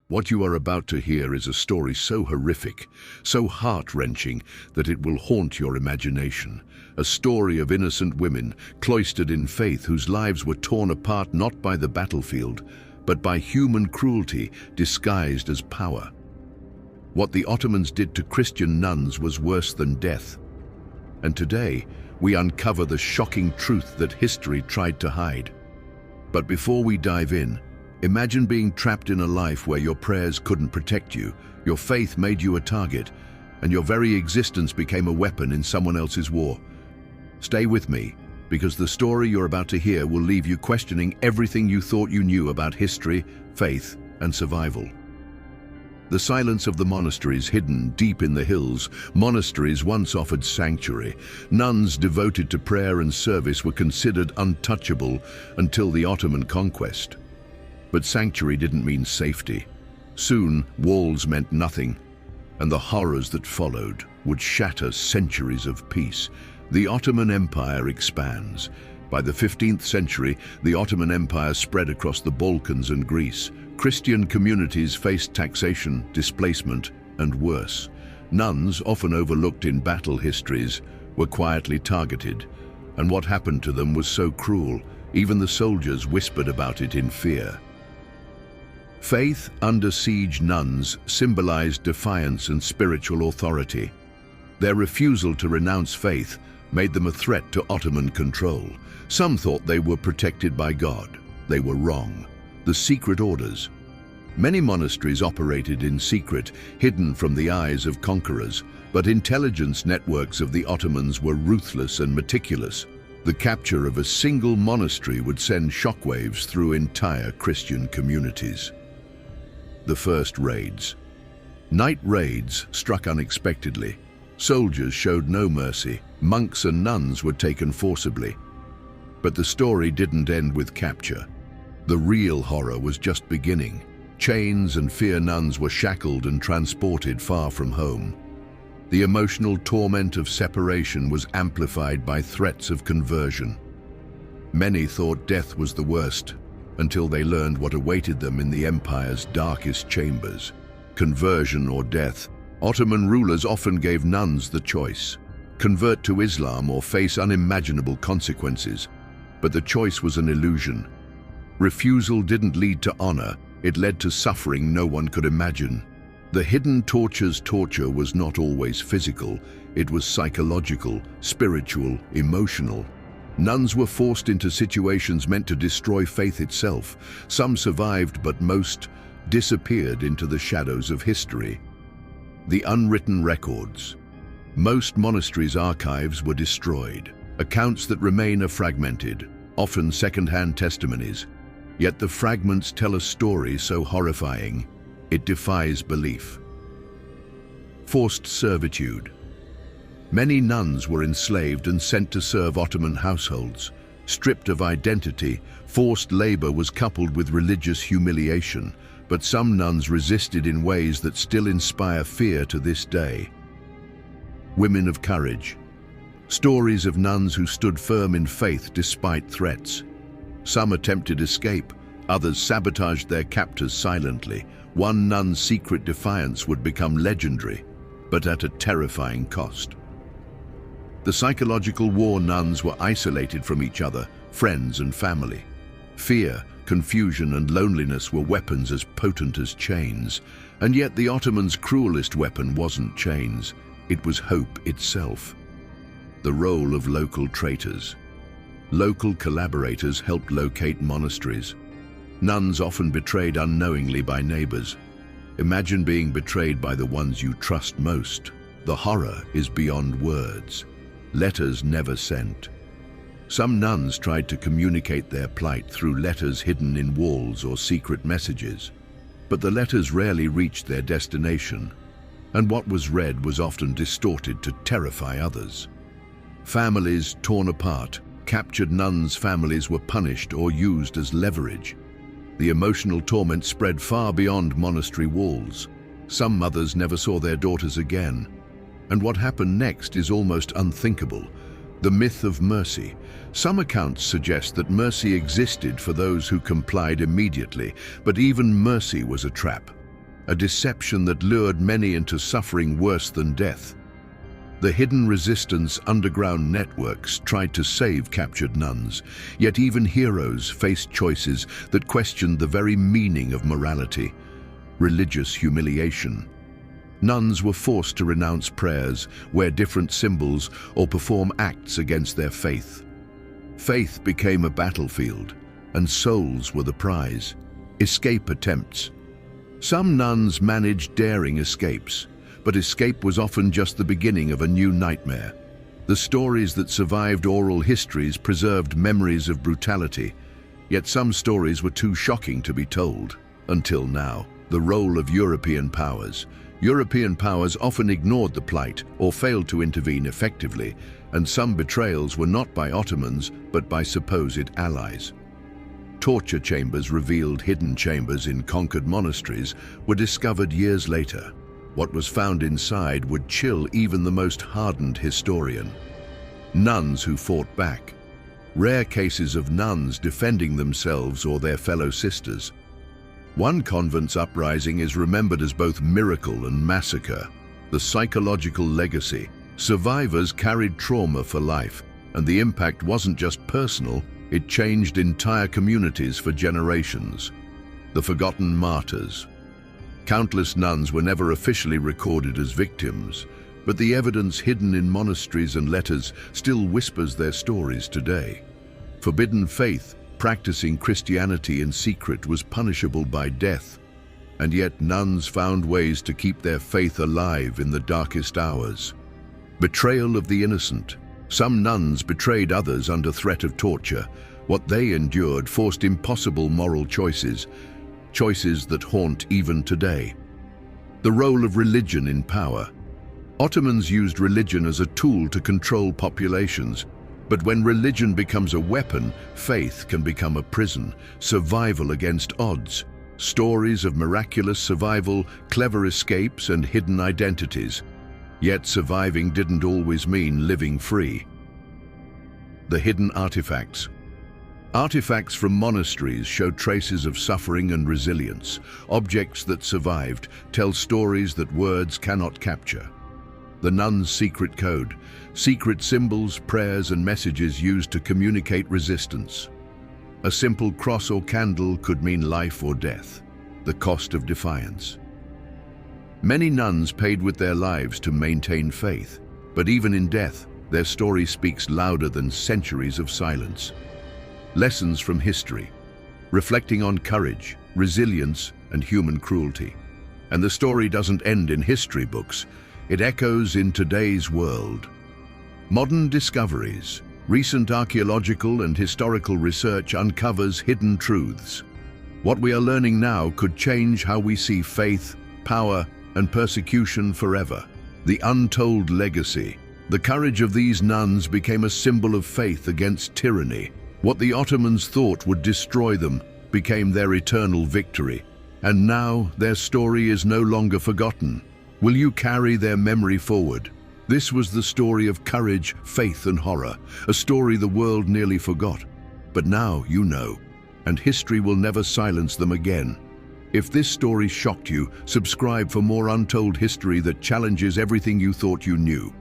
What you are about to hear is a story so horrific, so heart-wrenching, that it will haunt your imagination. A story of innocent women, cloistered in faith, whose lives were torn apart not by the battlefield, but by human cruelty disguised as power. What the Ottomans did to Christian nuns was worse than death. And today, we uncover the shocking truth that history tried to hide. But before we dive in, imagine being trapped in a life where your prayers couldn't protect you, your faith made you a target, and your very existence became a weapon in someone else's war. Stay with me, because the story you're about to hear will leave you questioning everything you thought you knew about history, faith, and survival. The silence of the monasteries hidden deep in the hills. Monasteries once offered sanctuary. Nuns devoted to prayer and service were considered untouchable until the Ottoman conquest. But sanctuary didn't mean safety. Soon, walls meant nothing, and the horrors that followed would shatter centuries of peace. The Ottoman Empire expands. By the 15th century, the Ottoman Empire spread across the Balkans and Greece. Christian communities faced taxation, displacement, and worse. Nuns, often overlooked in battle histories, were quietly targeted, and what happened to them was so cruel, even the soldiers whispered about it in fear. Faith under siege nuns symbolized defiance and spiritual authority. Their refusal to renounce faith made them a threat to Ottoman control. Some thought they were protected by God. They were wrong. The secret orders. Many monasteries operated in secret, hidden from the eyes of conquerors, but intelligence networks of the Ottomans were ruthless and meticulous. The capture of a single monastery would send shockwaves through entire Christian communities. The first raids. Night raids struck unexpectedly. Soldiers showed no mercy. Monks and nuns were taken forcibly. But the story didn't end with capture. The real horror was just beginning. Chains and fear nuns were shackled and transported far from home. The emotional torment of separation was amplified by threats of conversion. Many thought death was the worst, until they learned what awaited them in the empire's darkest chambers. Conversion or death. Ottoman rulers often gave nuns the choice: convert to Islam or face unimaginable consequences. But the choice was an illusion. Refusal didn't lead to honor, it led to suffering no one could imagine. The hidden torture was not always physical, it was psychological, spiritual, emotional. Nuns were forced into situations meant to destroy faith itself. Some survived, but most disappeared into the shadows of history. The unwritten records. Most monasteries' archives were destroyed. Accounts that remain are fragmented, often second-hand testimonies. Yet the fragments tell a story so horrifying, it defies belief. Forced servitude. Many nuns were enslaved and sent to serve Ottoman households. Stripped of identity, forced labor was coupled with religious humiliation, but some nuns resisted in ways that still inspire fear to this day. Women of courage. Stories of nuns who stood firm in faith despite threats. Some attempted escape, others sabotaged their captors silently. One nun's secret defiance would become legendary, but at a terrifying cost. The psychological war. Nuns were isolated from each other, friends and family. Fear, confusion and loneliness were weapons as potent as chains. And yet the Ottomans' cruelest weapon wasn't chains, it was hope itself. The role of local traitors. Local collaborators helped locate monasteries. Nuns often betrayed unknowingly by neighbors. Imagine being betrayed by the ones you trust most. The horror is beyond words. Letters never sent. Some nuns tried to communicate their plight through letters hidden in walls or secret messages. But the letters rarely reached their destination, and what was read was often distorted to terrify others. Families torn apart. Captured nuns' families were punished or used as leverage. The emotional torment spread far beyond monastery walls. Some mothers never saw their daughters again. And what happened next is almost unthinkable. The myth of mercy. Some accounts suggest that mercy existed for those who complied immediately, but even mercy was a trap. a deception that lured many into suffering worse than death. The hidden resistance underground networks tried to save captured nuns, yet even heroes faced choices that questioned the very meaning of morality: religious humiliation. Nuns were forced to renounce prayers, wear different symbols, or perform acts against their faith. Faith became a battlefield, and souls were the prize. Escape attempts. Some nuns managed daring escapes, but escape was often just the beginning of a new nightmare. The stories that survived oral histories preserved memories of brutality, yet some stories were too shocking to be told. Until now, the role of European powers. European powers often ignored the plight or failed to intervene effectively, and some betrayals were not by Ottomans but by supposed allies. Torture chambers revealed hidden chambers in conquered monasteries were discovered years later. What was found inside would chill even the most hardened historian. Nuns who fought back. Rare cases of nuns defending themselves or their fellow sisters. One convent's uprising is remembered as both miracle and massacre. The psychological legacy. Survivors carried trauma for life, and the impact wasn't just personal, it changed entire communities for generations. The forgotten martyrs. Countless nuns were never officially recorded as victims, but the evidence hidden in monasteries and letters still whispers their stories today. Forbidden faith, practicing Christianity in secret, was punishable by death, and yet nuns found ways to keep their faith alive in the darkest hours. Betrayal of the innocent. Some nuns betrayed others under threat of torture. What they endured forced impossible moral choices that haunt even today. The role of religion in power. Ottomans used religion as a tool to control populations, but when religion becomes a weapon, faith can become a prison, survival against odds. Stories of miraculous survival, clever escapes, and hidden identities. Yet surviving didn't always mean living free. The hidden artifacts. Artifacts from monasteries show traces of suffering and resilience. Objects that survived tell stories that words cannot capture. The nun's secret code. Secret symbols, prayers, and messages used to communicate resistance. A simple cross or candle could mean life or death. The cost of defiance. Many nuns paid with their lives to maintain faith, but even in death, their story speaks louder than centuries of silence. Lessons from history, reflecting on courage, resilience, and human cruelty. And the story doesn't end in history books, it echoes in today's world. Modern discoveries. Recent archaeological and historical research uncovers hidden truths. What we are learning now could change how we see faith, power, and persecution forever. The untold legacy. The courage of these nuns became a symbol of faith against tyranny. What the Ottomans thought would destroy them became their eternal victory. And now their story is no longer forgotten. Will you carry their memory forward? This was the story of courage, faith, and horror, a story the world nearly forgot. But now you know, and history will never silence them again. If this story shocked you, subscribe for more untold history that challenges everything you thought you knew.